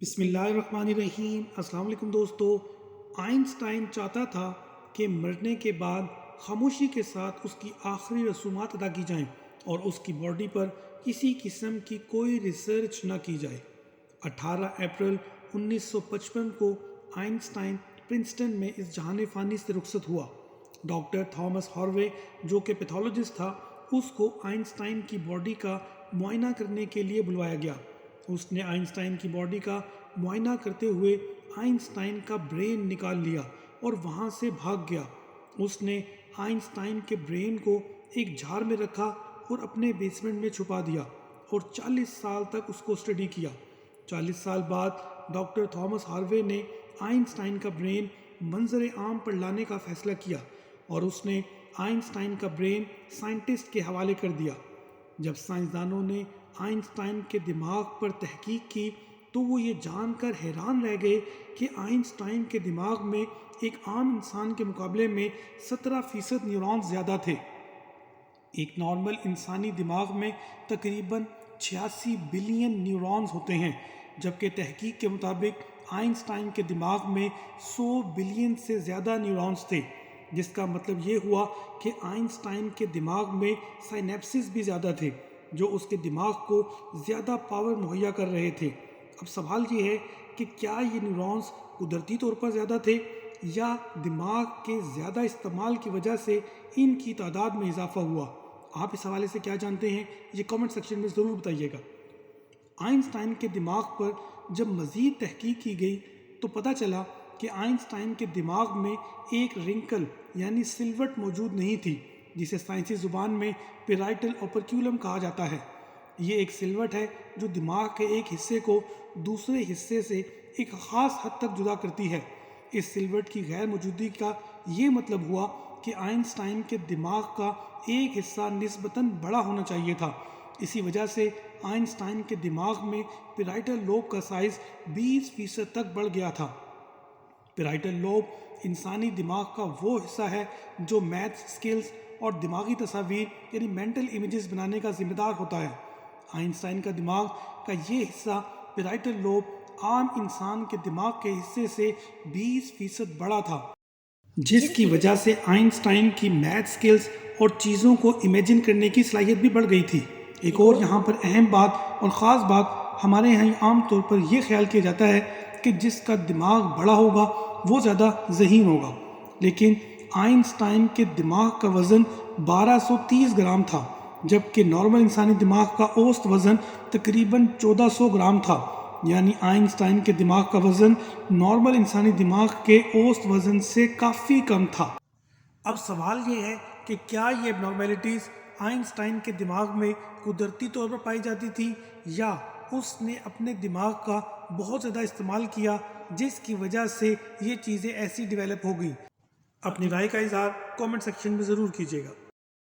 بسم اللہ الرحمن الرحیم۔ السلام علیکم دوستو۔ آئنسٹائن چاہتا تھا کہ مرنے کے بعد خاموشی کے ساتھ اس کی آخری رسومات ادا کی جائیں اور اس کی باڈی پر کسی قسم کی کوئی ریسرچ نہ کی جائے۔ 18 اپریل 1955 کو آئنسٹائن پرنسٹن میں اس جہان فانی سے رخصت ہوا۔ ڈاکٹر تھامس ہاروے جو کہ پیتھولوجسٹ تھا، اس کو آئنسٹائن کی باڈی کا معائنہ کرنے کے لیے بلوایا گیا۔ اس نے آئنسٹائن کی باڈی کا معائنہ کرتے ہوئے آئنسٹائن کا برین نکال لیا اور وہاں سے بھاگ گیا۔ اس نے آئنسٹائن کے برین کو ایک جار میں رکھا اور اپنے بیسمنٹ میں چھپا دیا اور 40 سال تک اس کو اسٹڈی کیا۔ 40 سال بعد ڈاکٹر تھامس ہاروے نے آئنسٹائن کا برین منظر عام پر لانے کا فیصلہ کیا اور اس نے آئنسٹائن کا برین سائنٹسٹ کے حوالے کر دیا۔ جب سائنسدانوں نے آئنسٹائن کے دماغ پر تحقیق کی تو وہ یہ جان کر حیران رہ گئے کہ آئنسٹائن کے دماغ میں ایک عام انسان کے مقابلے میں 17% نیورونز زیادہ تھے۔ ایک نارمل انسانی دماغ میں تقریباً 86 بلین نیورونز ہوتے ہیں، جبکہ تحقیق کے مطابق آئنسٹائن کے دماغ میں 100 بلین سے زیادہ نیورونز تھے، جس کا مطلب یہ ہوا کہ آئنسٹائن کے دماغ میں سائنیپسز بھی زیادہ تھے، جو اس کے دماغ کو زیادہ پاور مہیا کر رہے تھے۔ اب سوال یہ ہے کہ کیا یہ نیورونز قدرتی طور پر زیادہ تھے یا دماغ کے زیادہ استعمال کی وجہ سے ان کی تعداد میں اضافہ ہوا؟ آپ اس حوالے سے کیا جانتے ہیں، یہ کامنٹ سیکشن میں ضرور بتائیے گا۔ آئنسٹائن کے دماغ پر جب مزید تحقیق کی گئی تو پتہ چلا کہ آئنسٹائن کے دماغ میں ایک رنکل یعنی سلوٹ موجود نہیں تھی، جسے سائنسی زبان میں پیرائٹل اوپرکیولم کہا جاتا ہے۔ یہ ایک سلوٹ ہے جو دماغ کے ایک حصے کو دوسرے حصے سے ایک خاص حد تک جدا کرتی ہے۔ اس سلوٹ کی غیر موجودگی کا یہ مطلب ہوا کہ آئنسٹائن کے دماغ کا ایک حصہ نسبتاً بڑا ہونا چاہیے تھا۔ اسی وجہ سے آئنسٹائن کے دماغ میں پیرائٹل لوب کا سائز 20% تک بڑھ گیا تھا۔ پیرائٹل لوب انسانی دماغ کا وہ حصہ ہے جو میتھ سکلز اور دماغی تصاویر یعنی مینٹل امیجز بنانے کا ذمہ دار ہوتا ہے۔ آئنسٹائن کا دماغ کا یہ حصہ پیرائٹل لوب عام انسان کے دماغ کے حصے سے 20% بڑا تھا، جس کی وجہ سے آئنسٹائن کی میتھ سکلز اور چیزوں کو امیجن کرنے کی صلاحیت بھی بڑھ گئی تھی۔ ایک اور یہاں پر اہم بات اور خاص بات، ہمارے یہاں عام طور پر یہ خیال کیا جاتا ہے کہ جس کا دماغ بڑا ہوگا وہ زیادہ ذہین ہوگا، لیکن آئنسٹائن کے دماغ کا وزن 1230 گرام تھا، جبکہ نارمل انسانی دماغ کا اوسط وزن تقریباً 1400 گرام تھا۔ یعنی آئنسٹائن کے دماغ کا وزن نارمل انسانی دماغ کے اوسط وزن سے کافی کم تھا۔ اب سوال یہ ہے کہ کیا یہ ابنارمیلٹیز آئنسٹائن کے دماغ میں قدرتی طور پر پائی جاتی تھی یا اس نے اپنے دماغ کا بہت زیادہ استعمال کیا جس کی وجہ سے یہ چیزیں ایسی ڈیولپ ہو گئیں؟ اپنی رائے کا اظہار کامنٹ سیکشن میں ضرور کیجیے گا۔